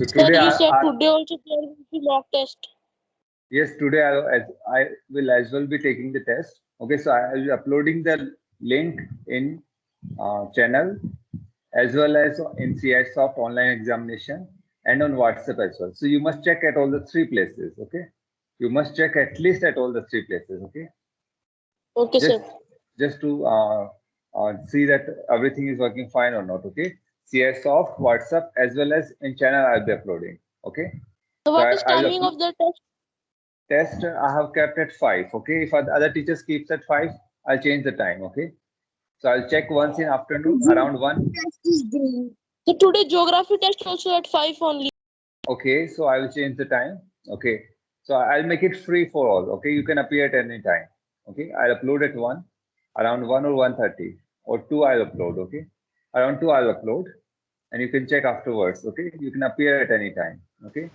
So Sir, today you said today also there will be mock test. yes, today I will as well be taking the test. Okay, so I will be uploading the link in channel as well as in CI Soft online examination and on WhatsApp as well. So you must check at all the three places. Okay, you must check at least at all the three places. Okay, Okay, just sir. just to see that everything is working fine or not. Okay, CI Soft, WhatsApp as well as in channel I'll be uploading. Okay, So so what is I'll timing of the test? test I have kept at 5. Okay, if other teachers keeps at 5, I'll change the time. Okay, so I'll check once in afternoon around 1. So today geography test also at 5 only. Okay, so I will change the time. Okay, so I'll make it free for all. Okay, you can appear at any time. Okay, I'll upload at 1, around 1 or 1:30 or 2 I'll upload. Okay, around 2 I'll upload and you can check afterwards. Okay, you can appear at any time. Okay.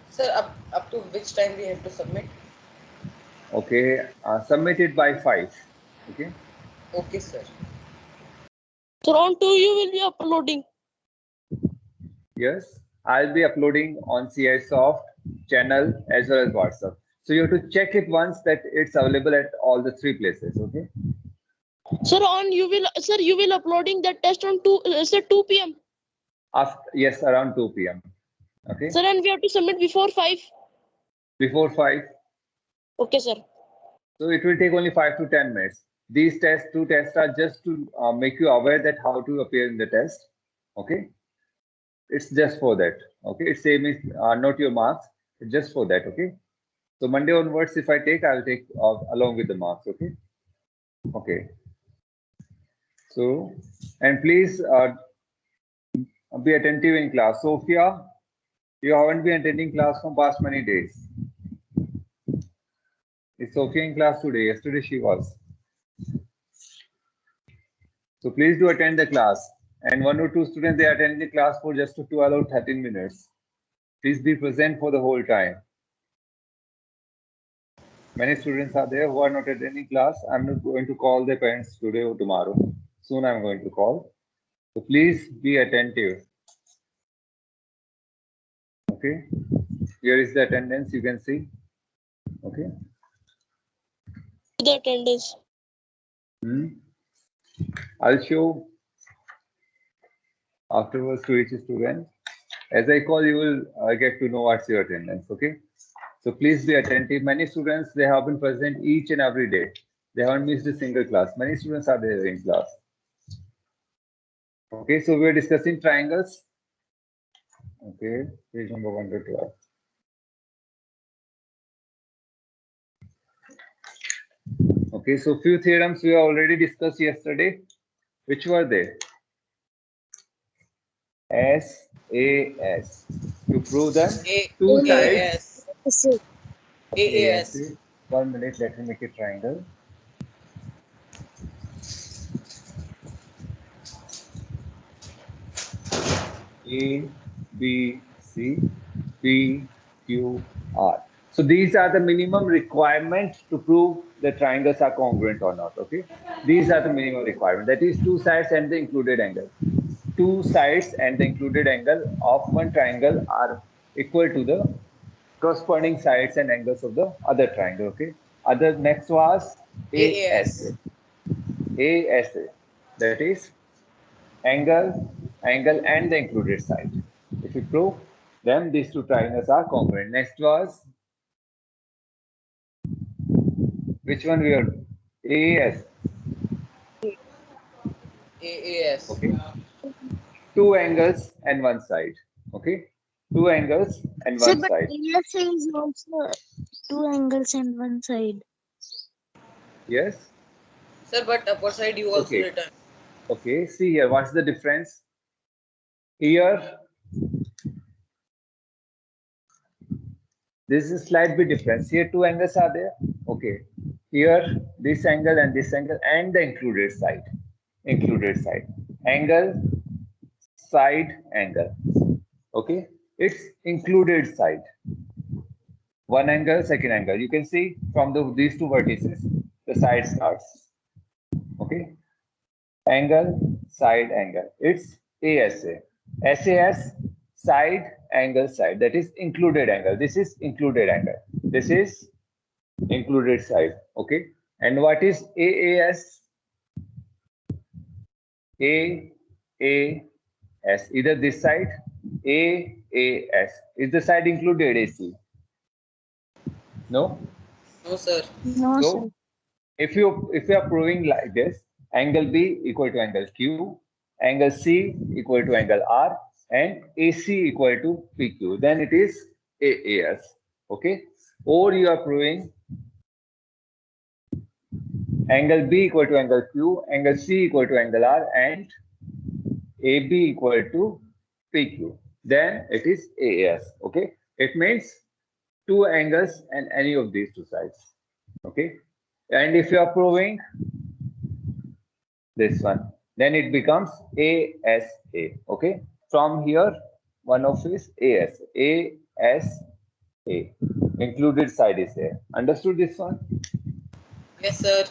Sir, up to which time we have to submit? Okay, submit it by 5. Okay. Okay, sir. So on 2 you will be uploading. Yes, I'll be uploading on CI Soft channel as well as WhatsApp. So you have to check it once that it's available at all the three places. Okay. Sir, you will uploading that test on 2 p.m. After, yes, around 2 p.m. Okay. Sir, and we have to submit before 5. Before 5. Okay, sir. So it will take only 5 to 10 minutes. These two tests are just to make you aware that how to appear in the test. Okay. It's just for that. Okay. It's same is not your marks. It's just for that. Okay. So Monday onwards, if I take, I'll take along with the marks. Okay. Okay. So, and please be attentive in class. Sophia, you haven't been attending class from past many days. Is Sophia in class today? Yesterday she was. So please do attend the class. And 1 or 2 students, they attend the class for just 12 or 13 minutes. Please be present for the whole time. Many students are there who are not attending class. I'm not going to call their parents today or tomorrow. Soon I'm going to call. So please be attentive. Okay. Here is the attendance you can see. Okay. The attendance. I'll show afterwards to each student. As I call, you will get to know what's your attendance. Okay. So please be attentive. Many students, they have been present each and every day. They haven't missed a single class. Many students are there in class. Okay, so we're discussing triangles. Okay, page number 112. Okay, so few theorems we already discussed yesterday. Which were they? SAS. To prove that two sides. AAS. 1 minute, let me make a triangle. A, B, C, P, Q, R. So these are the minimum requirements to prove the triangles are congruent or not. Okay, these are the minimum requirement. That is two sides and the included angle. Two sides and the included angle of one triangle are equal to the corresponding sides and angles of the other triangle. Okay. Other next was ASA. ASA. That is angle, and the included side. If you prove, then these two triangles are congruent. Next was which one we are? AAS. AAS. Okay. Two angles and one side. Okay. Two angles and Sir, one but side. ASA is also two angles and one side. Yes. Sir, but upper side you also Okay. written. Okay. See here. What's the difference? Here, this is slight bit difference. Here, two angles are there. Okay. Here, this angle and this angle and the included side. Included side. Angle, side, angle. Okay. It's included side. One angle, second angle. You can see from these two vertices, the side starts. Okay. Angle, side, angle. It's ASA. SAS, side angle side, that is included angle. This is included angle. This is included side. Okay. And what is AAS? AAS, either this side, AAS. Is the side included AC? No? No, sir. No, sir. So if you are proving like this, angle B equal to angle Q, angle C equal to angle R, and AC equal to PQ, then it is AAS. Okay. Or you are proving angle B equal to angle Q, angle C equal to angle R, and AB equal to PQ, then it is AAS. Okay. It means two angles and any of these two sides. Okay. And if you are proving this one, then it becomes ASA. Okay. From here, one of is ASA. ASA. Included side is there. Understood this one? Yes, sir.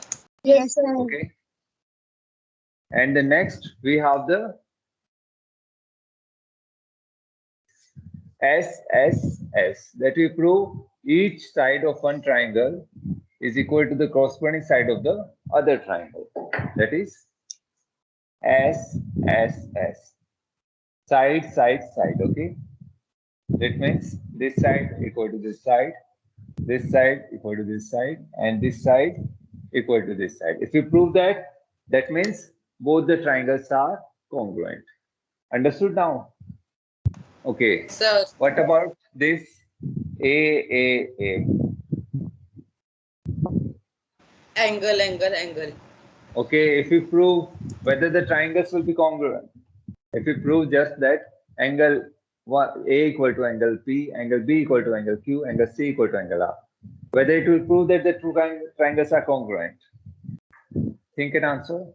Yes, sir. Okay. And the next, we have the SSS, that we prove each side of one triangle is equal to the corresponding side of the other triangle. That is SSS. Side, side, side. Okay. That means this side equal to this side equal to this side, and this side equal to this side. If you prove that, that means both the triangles are congruent. Understood now? Okay. Sir. What about this AAA? Angle, angle, angle. Okay, if you prove whether the triangles will be congruent, if you prove just that angle A equal to angle P, angle B equal to angle Q, angle C equal to angle R, whether it will prove that the two triangles are congruent. Think and answer.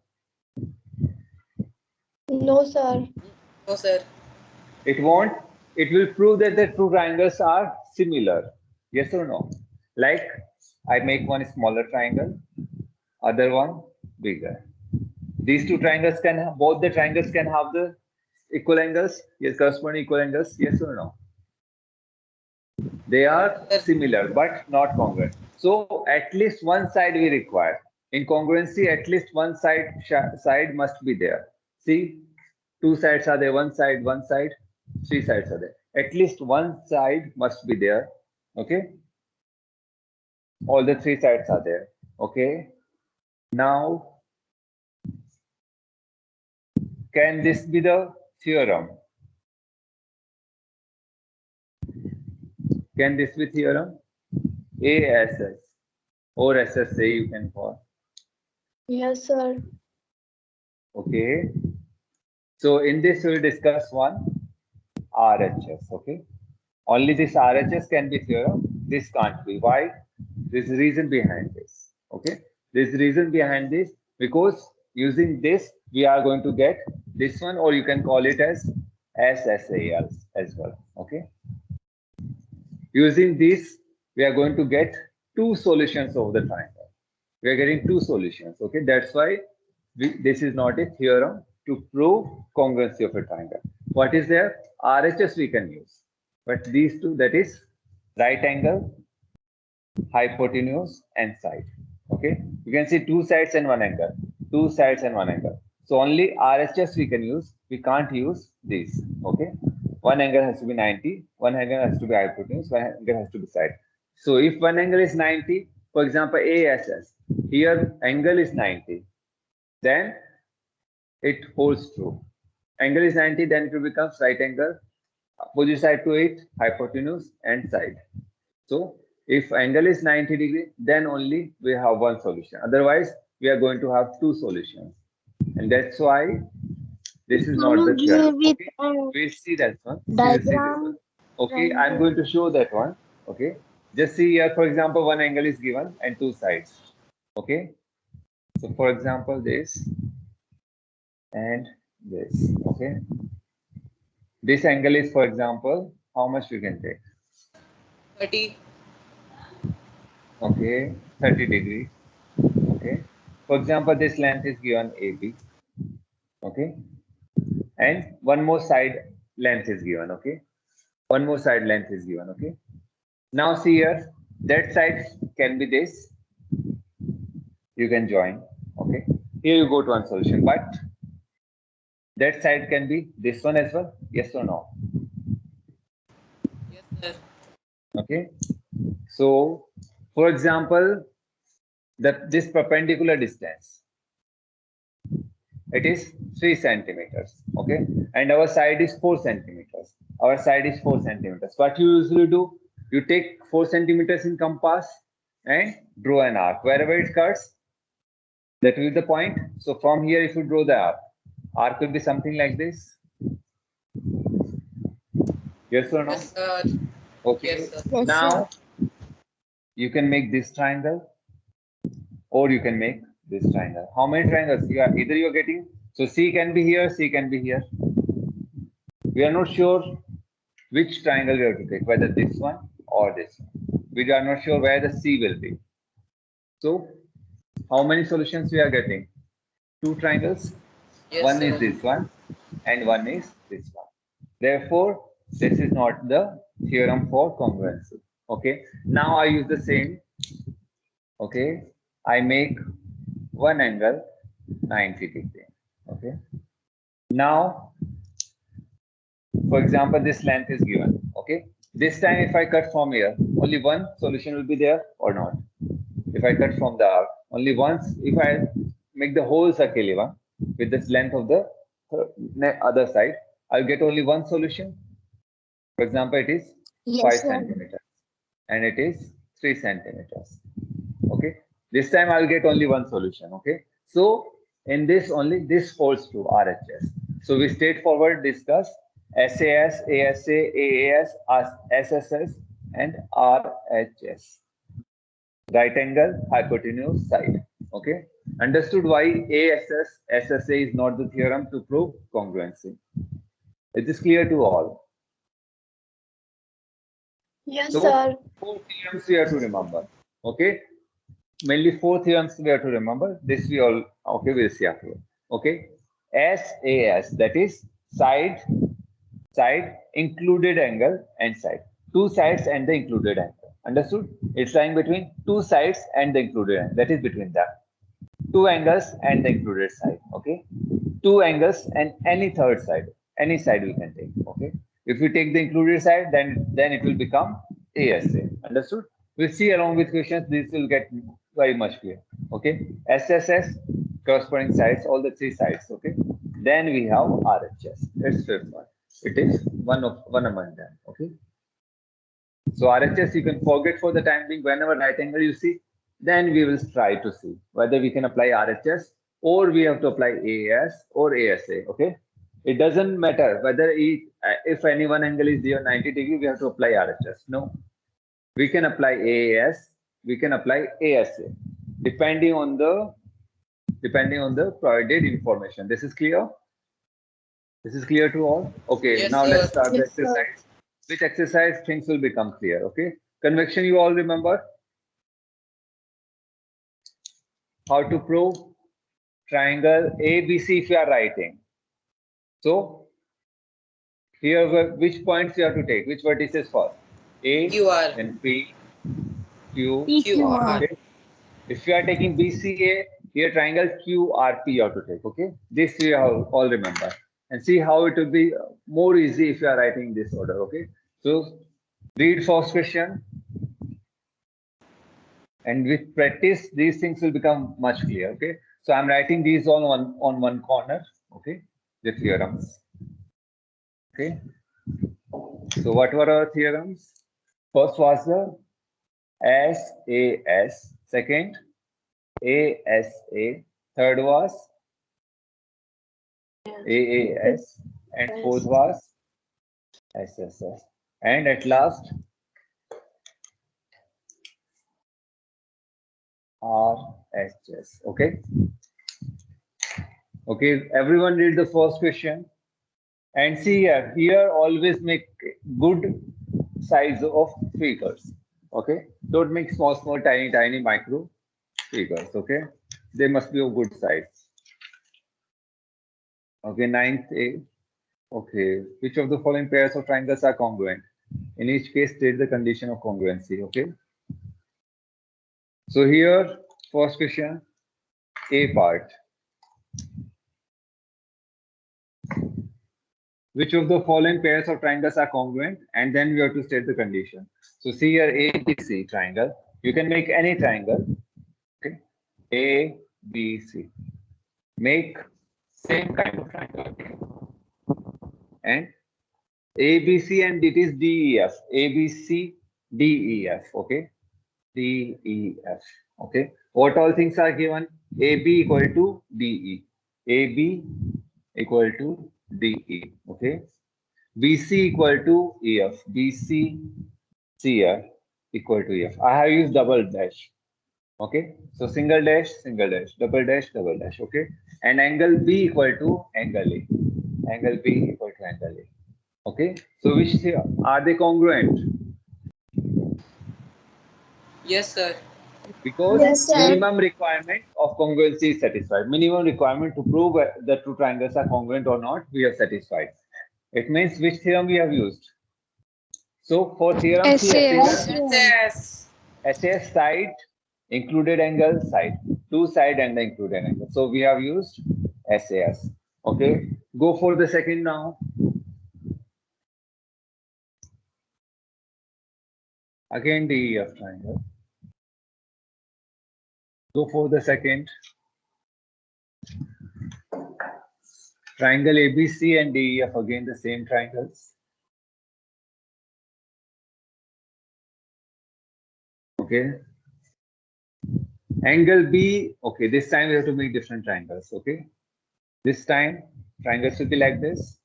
No, sir. No, sir. It won't. It will prove that the two triangles are similar. Yes or no? Like I make one smaller triangle, other one bigger. These two triangles can have, both the triangles can have the equal angles. Yes, corresponding equal angles. Yes or no? They are similar but not congruent. So at least one side we require. In congruency, at least one side must be there. See, two sides are there, one side, three sides are there. At least one side must be there. Okay. All the three sides are there. Okay. Now, can this be the theorem? Can this be theorem? ASS or SSA you can call. Yes, sir. Okay. So in this we will discuss one RHS. Okay. Only this RHS can be theorem. This can't be. Why? There's a reason behind this. Okay. There's a reason behind this because using this we are going to get this one, or you can call it as SSAL as well. Okay. Using this, we are going to get two solutions of the triangle. We are getting two solutions. Okay. That's why this is not a theorem to prove congruency of a triangle. What is there? RHS we can use. But these two, that is right angle, hypotenuse, and side. Okay. You can see two sides and one angle. Two sides and one angle. So only RHS we can use. We can't use these. Okay. One angle has to be 90. One angle has to be hypotenuse. One angle has to be side. So if one angle is 90, for example, ASS, here angle is 90, then it holds true. Angle is 90, then it will become right angle, opposite side to it, hypotenuse, and side. So if angle is 90 degree, then only we have one solution. Otherwise, we are going to have two solutions. And that's why this is not the theorem. Okay? We'll see that one. We'll see this one. Okay, I'm going to show that one. Okay. Just see here, for example, one angle is given and two sides. Okay. So for example, this and this. Okay. This angle is, for example, how much we can take? 30. Okay, 30 degrees. Okay. For example, this length is given AB. Okay. And one more side length is given. Okay. One more side length is given. Okay. Now see here, that side can be this. You can join. Okay. Here you go to one solution, but that side can be this one as well. Yes or no? Yes, sir. Okay. So, for example, this perpendicular distance, it is 3 centimeters. Okay. And our side is 4 centimeters. Our side is 4 centimeters. What you usually do, you take 4 centimeters in compass and draw an arc. Wherever it cuts, that will be the point. So from here, if you draw the arc will be something like this. Yes or no? Yes, sir. Okay. Yes, sir. Yes, sir. Now you can make this triangle, or you can make this triangle. How many triangles? You are either you are getting. So C can be here, C can be here. We are not sure which triangle we have to take, whether this one or this one. We are not sure where the C will be. So how many solutions we are getting? 2 triangles. Yes, One sir. is this one and one is this one. Therefore, this is not the theorem for congruency. Okay. Now I use the same. Okay. I make one angle 90 degree. Okay. Now, for example, this length is given. Okay. This time, if I cut from here, only one solution will be there or not. If I cut from the arc, only once. If I make the whole circle even with this length of the other side, I'll get only one solution. For example, it is Yes, 5 sir. centimeters and it is 3 centimeters. Okay. This time I'll get only one solution. Okay. So in this only this falls to RHS. So we straightforward discuss SAS, ASA, AAS, SSS, and RHS. Right angle, hypotenuse, side. Okay. Understood why ASS, SSA is not the theorem to prove congruency. It is clear to all. Yes, So sir. 4 theorems we have to remember. Okay. Mainly 4 theorems we have to remember. This we all okay. We'll see after. Okay. SAS, that is side, included angle, and side. 2 sides and the included angle. Understood? It's lying between 2 sides and the included angle. That is between that. 2 angles and the included side. Okay. 2 angles and any third side. Any side we can take. Okay. If we take the included side, then it will become ASA. Understood? We'll see along with questions. This will get very much clear. Okay. SSS, corresponding sides, all the 3 sides. Okay. Then we have RHS. It's fifth one. It is one among them. Okay. So RHS you can forget for the time being. Whenever right angle you see, then we will try to see whether we can apply RHS or we have to apply AAS or ASA. Okay. It doesn't matter whether if any one angle is there 90 degree, we have to apply RHS. No, we can apply AAS, we can apply ASA, depending on the provided information. This is clear. This is clear to all. Okay. Yes, Now sir. let's start the Yes, sir. exercise. Which exercise things will become clear. Okay. Convection you all remember. How to prove triangle ABC if you are writing. So here which points you have to take, which vertices first? A, QR. then P, Q, QR. okay. If you are taking BCA, here triangle QRP you have to take, okay. This you have all remember. And see how it will be more easy if you are writing this order, okay. So read first question. And with practice, these things will become much clear, okay. So I'm writing these all on one corner, okay, the theorems. Okay. So what were our theorems? First was the SAS, second ASA, third was AAS, and fourth was SSS. And at last, RHS. Okay. Okay, everyone read the first question. And see here always make good size of figures. Okay, don't make small, tiny micro figures. Okay, they must be of good size. Okay, ninth A. Okay, which of the following pairs of triangles are congruent? In each case, state the condition of congruency. Okay. So here, first question, A part. Which of the following pairs of triangles are congruent? And then we have to state the condition. So see here, ABC triangle. You can make any triangle. Okay. ABC. Make same kind of triangle. And ABC and it is DEF. ABC, DEF. Okay. DEF. Okay. What all things are given? AB equal to DE. AB equal to DE. Okay. BC equal to EF. BC, CF equal to EF. I have used double dash. Okay. So single dash, double dash, double dash. Okay. And angle B equal to angle A. Angle B equal to angle A. Okay. So which are they congruent? Yes, sir. Because Yes, sir. minimum requirement of congruency is satisfied. Minimum requirement to prove the two triangles are congruent or not, we have satisfied. It means which theorem we have used. So for theorem SAS. Yes. SAS side, included angle, side, two side and the included angle. So we have used SAS. Okay. Go for the second now. Again DEF triangle. Go for the second. Triangle ABC and DEF, again the same triangles. Okay. Angle B, okay, this time we have to make different triangles. Okay. This time triangles will be like this.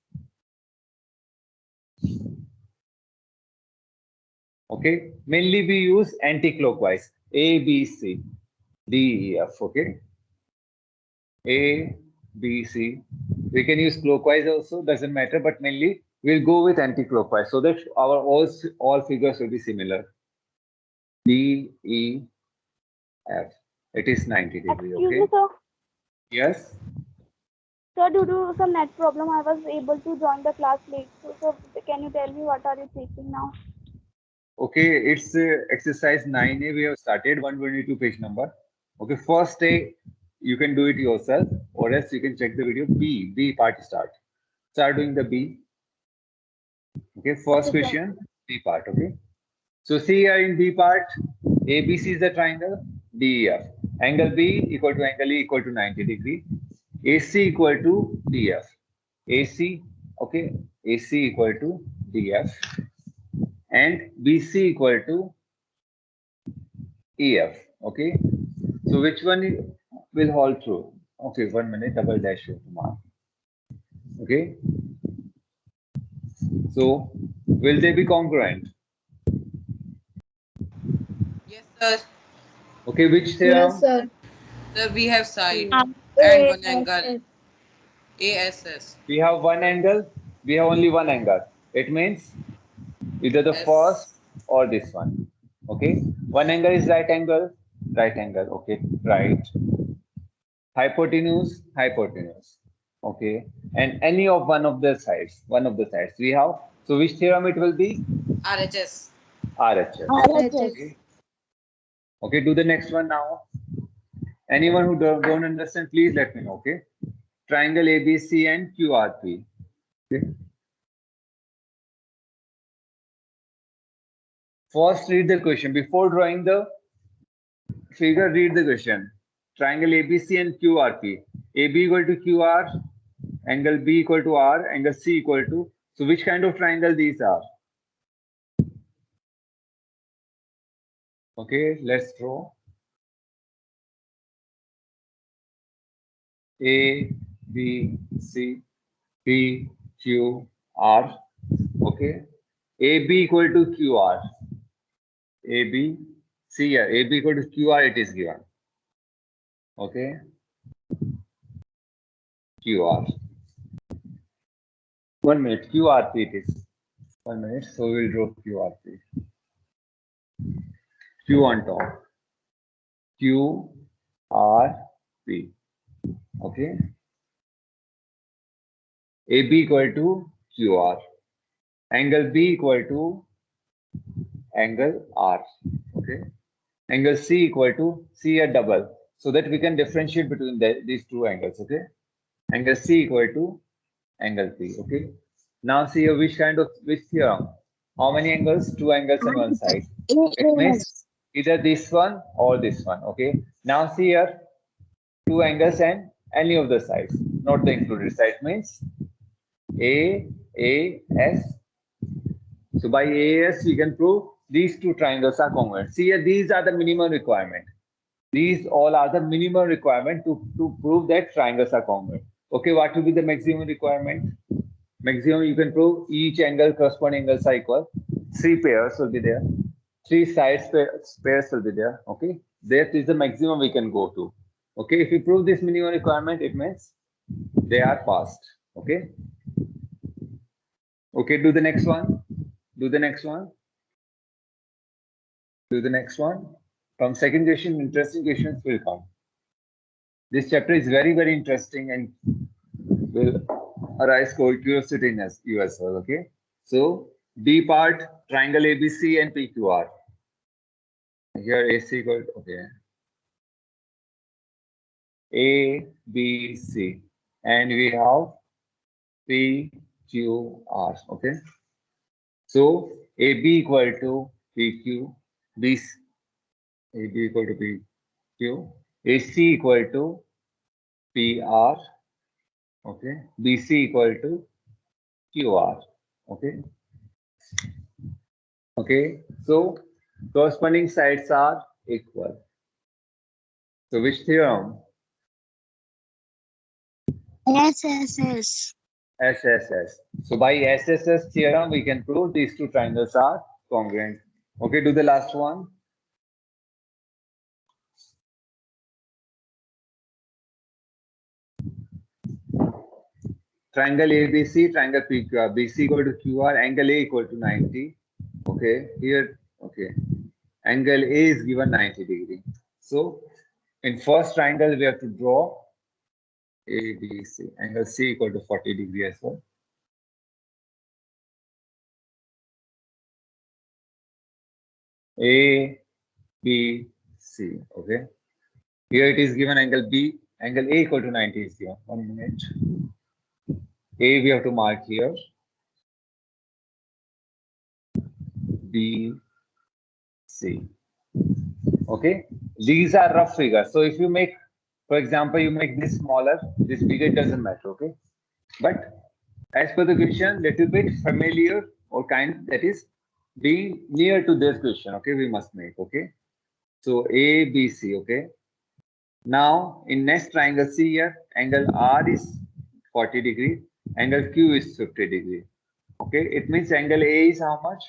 Okay. Mainly we use anti-clockwise. A, B, C, D, E, F. Okay. A, B, C. We can use clockwise also, doesn't matter, but mainly we'll go with anti-clockwise so that our all figures will be similar. D, E, F. It is 90 degree. Excuse Okay. me, sir. Yes. Sir, due to some net problem, I was able to join the class late. So, sir, can you tell me what are you teaching now? Okay, it's exercise 9A. We have started 122 page number. Okay, first day you can do it yourself, or else you can check the video. B part start. Start doing the B. Okay, first question, B part. Okay. So see here in B part, ABC is the triangle, DEF. Angle B equal to angle E equal to 90 degree. AC equal to DF. AC, okay, AC equal to DF. And BC equal to EF. Okay. So which one will hold true? Okay, 1 minute, double dash to mark. Okay. So will they be congruent? Yes, sir. Okay, which theorem? Yes, sir. Sir, we have side Um, and one angle. ASS. We have one angle. We have only one angle. It means either the Yes. first or this one. Okay. One angle is right angle. Right angle. Okay. Right. Hypotenuse. Hypotenuse. Okay. And any of one of the sides. One of the sides. We have. So which theorem it will be? RHS. RHS. Okay. Okay. Do the next one now. Anyone who don't understand, please let me know. Okay. Triangle ABC and QRP. Okay. First, read the question. Before drawing the figure, read the question. Triangle ABC and QRP. AB equal to QR, angle B equal to R, angle C equal to. So which kind of triangle these are? Okay, let's draw. A, B, C, P, Q, R. Okay. AB equal to QR. AB, see here, AB equal to QR, it is given. Okay. QR. 1 minute, QRP it is. 1 minute, so we'll draw QRP. Q on top. Q, R, P. Okay. AB equal to QR. Angle B equal to angle R. Okay. Angle C equal to C a double, so that we can differentiate between these two angles. Okay. Angle C equal to angle P. Okay. Now see here which theorem? How many angles? Two angles on one side. It means either this one or this one. Okay. Now see here, two angles and any of the sides, not the included side, means AS. So by AS we can prove these two triangles are congruent. See here, these are the minimum requirement. These all are the minimum requirement to prove that triangles are congruent. Okay, what will be the maximum requirement? Maximum you can prove each angle corresponding angles are equal. Three pairs will be there. Three sides pairs will be there. Okay, that is the maximum we can go to. Okay, if we prove this minimum requirement, it means they are passed. Okay. Okay, do the next one. Do the next one. Do the next one. From second question, interesting questions will come. This chapter is very, very interesting and will arise curiosity in you as well. Okay. So D part, triangle ABC and PQR. Here AC equal to, okay. A, B, C. And we have P, Q, R. Okay. So AB equal to PQ, B, AB equal to PQ, AC equal to PR, okay, BC equal to QR, okay. Okay, so corresponding sides are equal. So which theorem? SSS. SSS. So by SSS theorem, we can prove these two triangles are congruent. Okay, do the last one. Triangle ABC, triangle PQR, BC equal to QR, angle A equal to 90. Okay, here, okay. Angle A is given 90 degree. So in first triangle, we have to draw ABC. Angle C equal to 40 degree as well. A, B, C. Okay. Here it is given angle B, angle A equal to 90 is given. 1 minute. A we have to mark here. B, C. Okay. These are rough figures. So if you make, for example, you make this smaller, this bigger, it doesn't matter. Okay. But as per the question, little bit familiar or kind, that is being near to this question. Okay, we must make. Okay. So A, B, C. Okay. Now in next triangle, see here, angle R is 40 degree, angle Q is 50 degree. Okay, it means angle A is how much?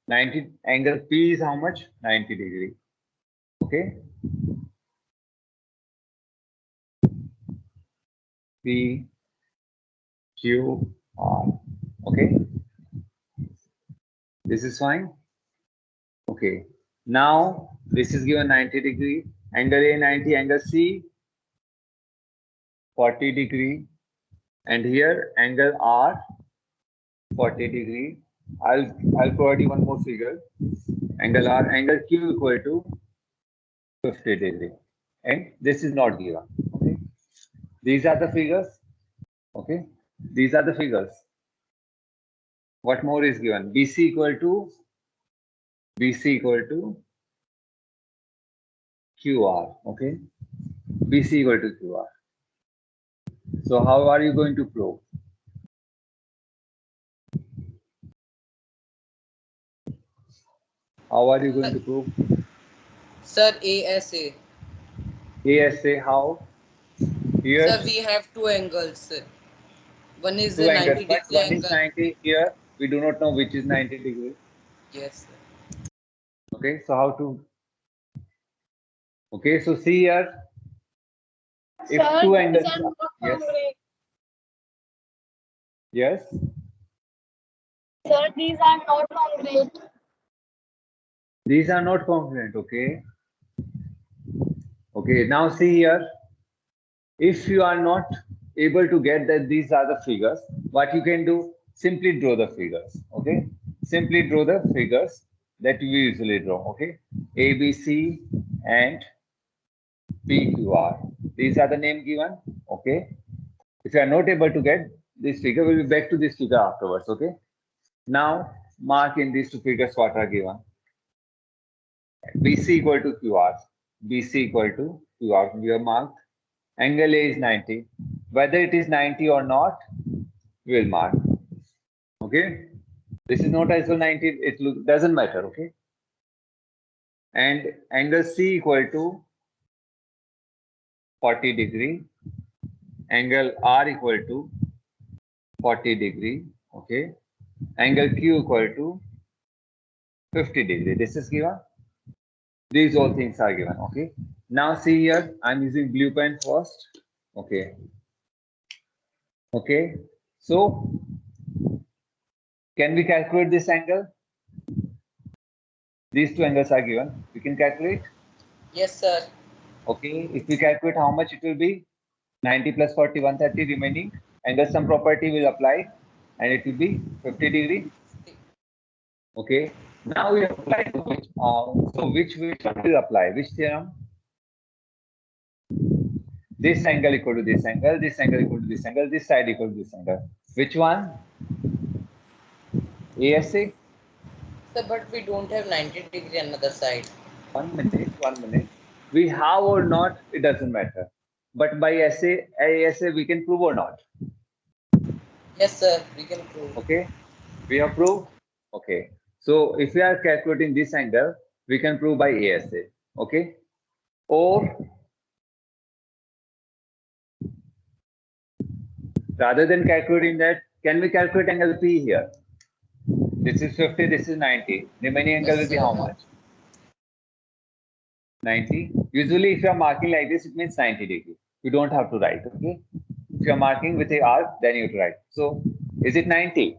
90. Angle P is how much? 90 degree. Okay. P, Q, R. Okay. This is fine. Okay. Now this is given 90 degree. Angle A 90, angle C 40 degree, and here angle R 40 degree. I'll provide you one more figure. Angle R, angle Q equal to 50 degree, and this is not given. Okay, these are the figures. Okay, these are the figures. What more is given? BC equal to QR. Okay, BC equal to QR. So how are you going to prove? How are you going to prove? Sir, ASA. ASA, how? Here, Sir, we have two angles, sir. One is two the angles, 90 but degree one is angle. 90 here. We do not know which is 90 degree. Yes, sir. Okay, so how to? Okay, so see here. If Sir, two these angles, are not yes, congruent. yes, Sir, these are not congruent. these are not congruent. Okay, okay. Now see here. If you are not able to get that these are the figures, what you can do? Simply draw the figures. Okay, simply draw the figures. that we usually draw. Okay, ABC and PQR. These are the name given. Okay. If you are not able to get this figure, we'll be back to this figure afterwards. Okay. Now mark in these two figures what are given. BC equal to QR. BC equal to QR. We have marked. Angle A is 90. Whether it is 90 or not, we will mark. Okay. This is not as well 90. It doesn't matter. Okay. And angle C equal to 40 degree. Angle R equal to 40 degree. Okay. Angle Q equal to 50 degree. This is given. These all things are given. Okay. Now see here, I'm using blue pen first. Okay. Okay. So can we calculate this angle? These two angles are given. We can calculate. Yes, sir. Okay. If we calculate how much it will be, 90 plus 40, 130 remaining. Angle sum property will apply, and it will be 50 degree. Okay. Now we apply to which one will apply? Which theorem? This angle equal to this angle, this angle equal to this angle, this side equal to this angle. Which one? ASA? Sir, but we don't have 90 degree another side. 1 minute, 1 minute. We have or not, it doesn't matter. But by ASA we can prove or not. Yes, sir, we can prove. Okay. We have proved. Okay. So if we are calculating this angle, we can prove by ASA. Okay. Or rather than calculating that, can we calculate angle P here? This is 50, this is 90. Remaining angle will be how much? 90. Usually, if you are marking like this, it means 90 degree. You don't have to write. Okay. If you are marking with a arc, then you have to write. So, is it 90?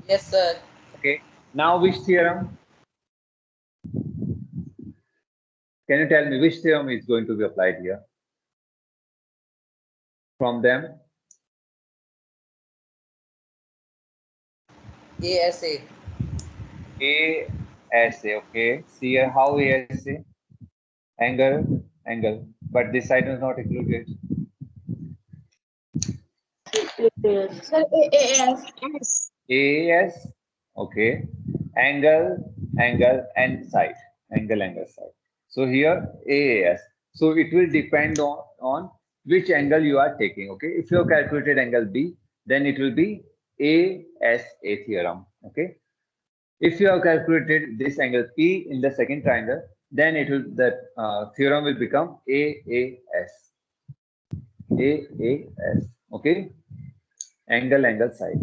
Yes, sir. Okay. Now, which theorem? Can you tell me which theorem is going to be applied here? From them? ASA. ASA. Okay. See here how ASA? Angle. But this side is not included. Sir, AAS. AS. Okay. Angle, and side. Angle, side. So here AAS. So it will depend on which angle you are taking. Okay. If you have calculated angle B, then it will be ASA theorem. Okay. If you have calculated this angle P in the second triangle, then the theorem will become AAS. AAS. Okay. Angle, side.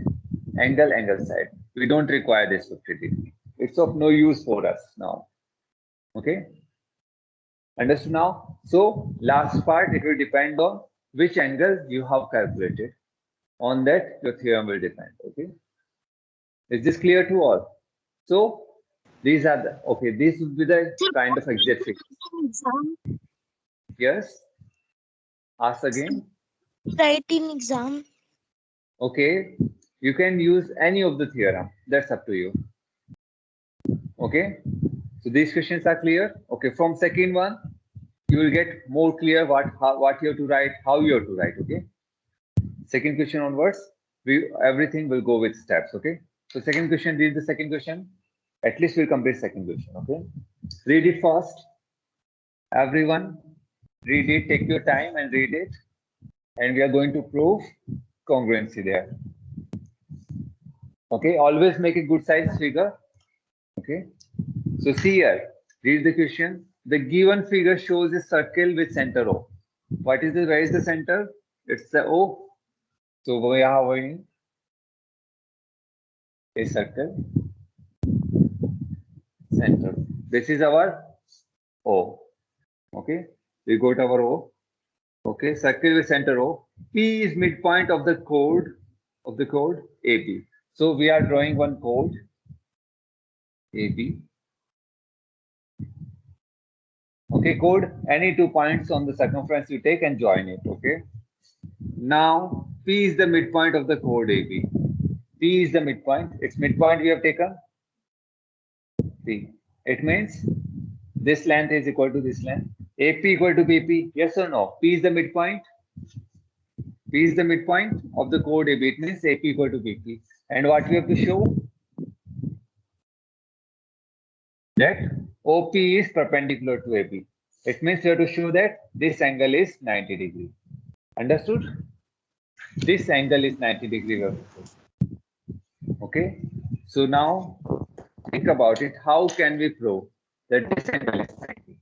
Angle, side. We don't require this 50 degree. It's of no use for us now. Okay. Understood now? So last part, it will depend on which angle you have calculated. On that, your theorem will depend. Okay. Is this clear to all? So these are the, okay, this would be the kind of exact figure. Yes. Ask again. Write in exam. Okay. You can use any of the theorem. That's up to you. Okay. So these questions are clear. Okay. From second one, you will get more clear what you have to write, how you have to write. Okay. Second question onwards, everything will go with steps. Okay. So second question, read the second question. At least we'll complete second question. Okay. Read it fast. Everyone, read it. Take your time and read it. And we are going to prove congruency there. Okay. Always make a good size figure. Okay. So see here. Read the question. The given figure shows a circle with center O. What is where is the center? It's the O. So we are having a circle center. This is our O. Okay. We got our O. Okay. Circle with center O. P is midpoint of the chord AB. So we are drawing one chord AB. Okay, chord, any 2 points on the circumference you take and join it. Okay. Now P is the midpoint of the chord AB. P is the midpoint. Its midpoint we have taken P. It means this length is equal to this length. AP equal to BP. Yes or no? P is the midpoint. P is the midpoint of the chord AB. It means AP equal to BP. And what we have to show? That OP is perpendicular to AB. It means we have to show that this angle is 90 degree. Understood? This angle is 90 degree. Okay. So now think about it. How can we prove that this angle is 90?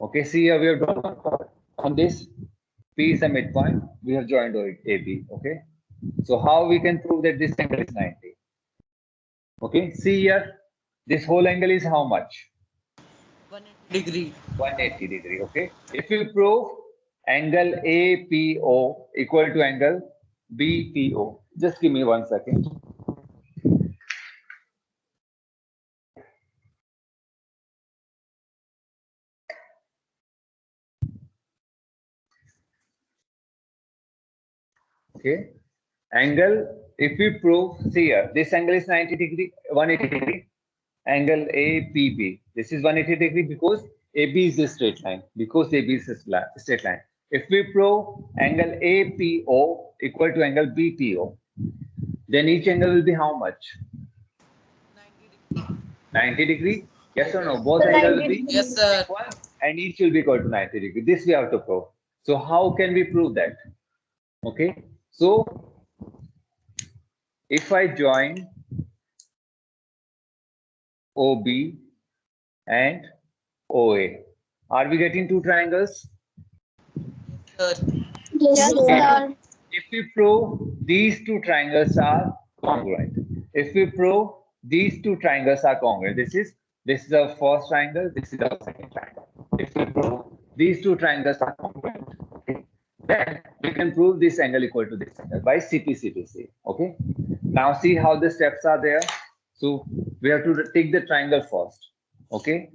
Okay. See here we have drawn one chord. On this, P is the midpoint. We have joined AB. Okay. So how we can prove that this angle is 90? Okay. See here. This whole angle is how much? 180 degree. 180 degree. Okay. If we prove angle APO equal to angle BPO, just give me 1 second. Okay. Angle, if we prove, see here, this angle is 90 degree, 180 degree. Angle APB. This is 180 degree because AB is a straight line. Because AB is a straight line. If we prove angle APO equal to angle BPO, then each angle will be how much? 90 degree. Yes or no? Both angles will be Yes, sir. equal and each will be equal to 90 degree. This we have to prove. So how can we prove that? Okay. So if I join OB and OA, are we getting two triangles? Sir. Yes, sir. If we prove these two triangles are congruent, if we prove these two triangles are congruent, this is our first triangle, this is our second triangle. If we prove these two triangles are congruent, okay, then we can prove this angle equal to this angle by CP. Okay. Now see how the steps are there. So we have to take the triangle first. Okay.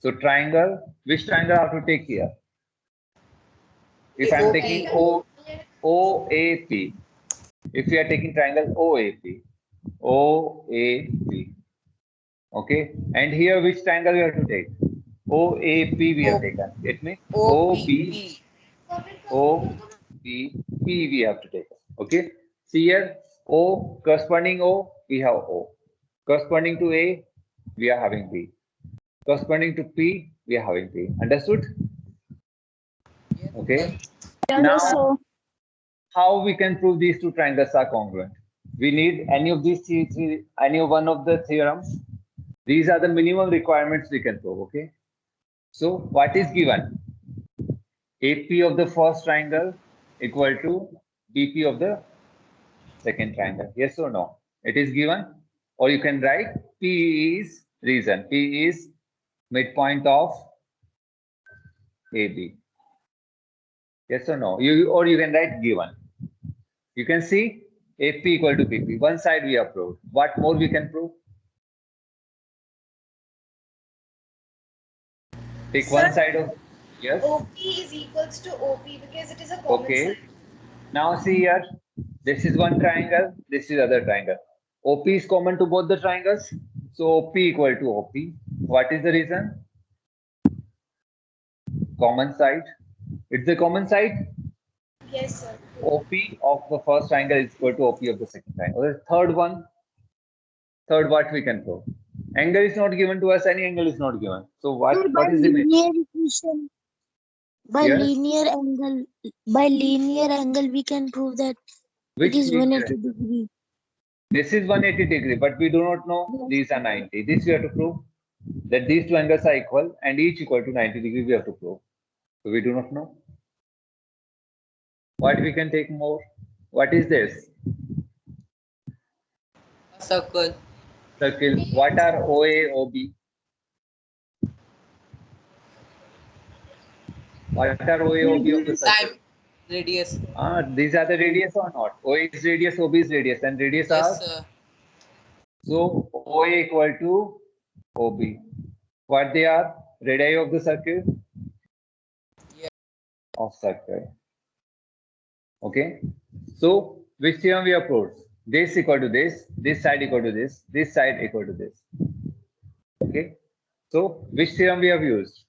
So triangle, which triangle I have to take here? If I'm taking OAP, if we are taking triangle OAP, okay, and here which triangle we have to take? OAP we have taken. It means OB, we have to take. Okay, see here O corresponding O, we have O. Corresponding to A, we are having B. Corresponding to P, we are having P. Understood? Okay. Now, how we can prove these two triangles are congruent? We need any of these any one of the theorems. These are the minimum requirements we can prove. Okay. So what is given? AP of the first triangle equal to BP of the second triangle. Yes or no? It is given. Or you can write P is reason. P is midpoint of AB. Yes or no? Or you can write given. You can see AP equal to BP. One side we have proved. What more we can prove? Take one side of, yes. OP is equals to OP because it is a common Okay. side. Now see here. This is one triangle. This is other triangle. OP is common to both the triangles. So OP equal to OP. What is the reason? Common side. It's the common side. Yes, sir. OP of the first triangle is equal to OP of the second triangle. The third one. Third, what we can prove? Angle is not given to us. Any angle is not given. So what is the linear equation? By Yes. linear angle, we can prove that Which it is linear 180 degree. This is 180 degree, but we do not know these are 90. This we have to prove that these two angles are equal and each equal to 90 degree we have to prove. So we do not know. What we can take more? What is this? Circle. Circle. What are OA, OB? What are OA, OB of the circle? Time. Radius. These are the radius or not? OA is radius, OB is radius, and radius are. Yes, sir. So OA equal to OB. What they are? Radii of the circle? Yeah. Of circle. Okay. So which theorem we have proved? This equal to this side equal to this side equal to this. Okay. Okay. So which theorem we have used?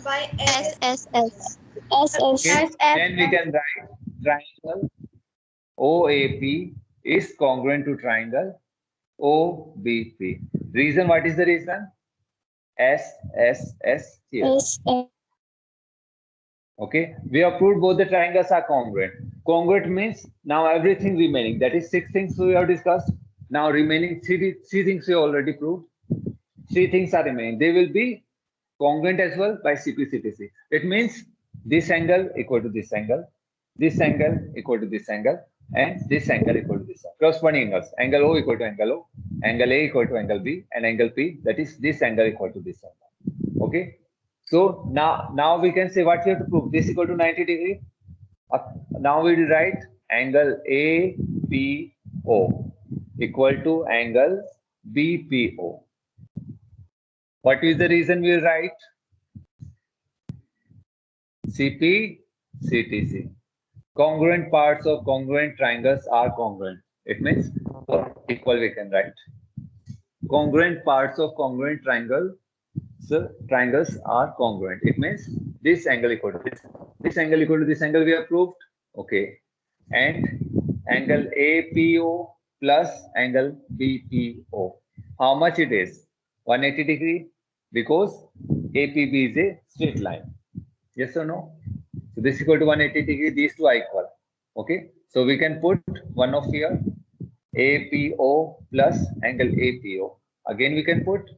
By S S. S. Okay. Then we can write triangle OAP is congruent to triangle OBP. Reason, what is the reason? S here. Okay, we have proved both the triangles are congruent. Congruent means now everything remaining. That is 6 things we have discussed. Now remaining three things we already proved. 3 things are remaining. They will be congruent as well by CP/CTC. It means this angle equal to this angle equal to this angle, and this angle equal to this angle. Corresponding angles. Angle O equal to angle O, angle A equal to angle B, and angle P, that is this angle equal to this angle. Okay. So now we can say what we have to prove. This equal to 90 degree. Now we will write angle APO equal to angle BPO. What is the reason we will write? CP/CTC. Congruent parts of congruent triangles are congruent. It means equal we can write. Congruent parts of congruent triangles are congruent. It means this angle equal to this angle equal to this angle we have proved. Okay. And angle APO plus angle BPO. How much it is? 180 degree, because APB is a straight line. Yes or no? So this is equal to 180 degree. These two are equal. Okay. So we can put one of here APO plus angle APO. Again we can put,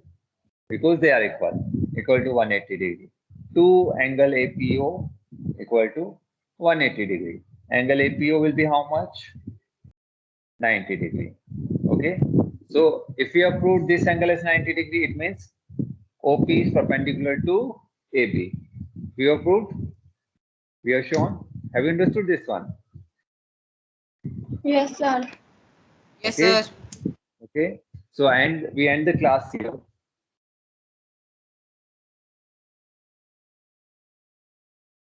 because they are equal to 180 degree. 2 angle APO equal to 180 degree. Angle APO will be how much? 90 degree. Okay. So if we have proved this angle as 90 degree, it means OP is perpendicular to AB. We have proved, we have shown. Have you understood this one? Yes, sir. Yes, Okay. sir. Okay. So, and we end the class here.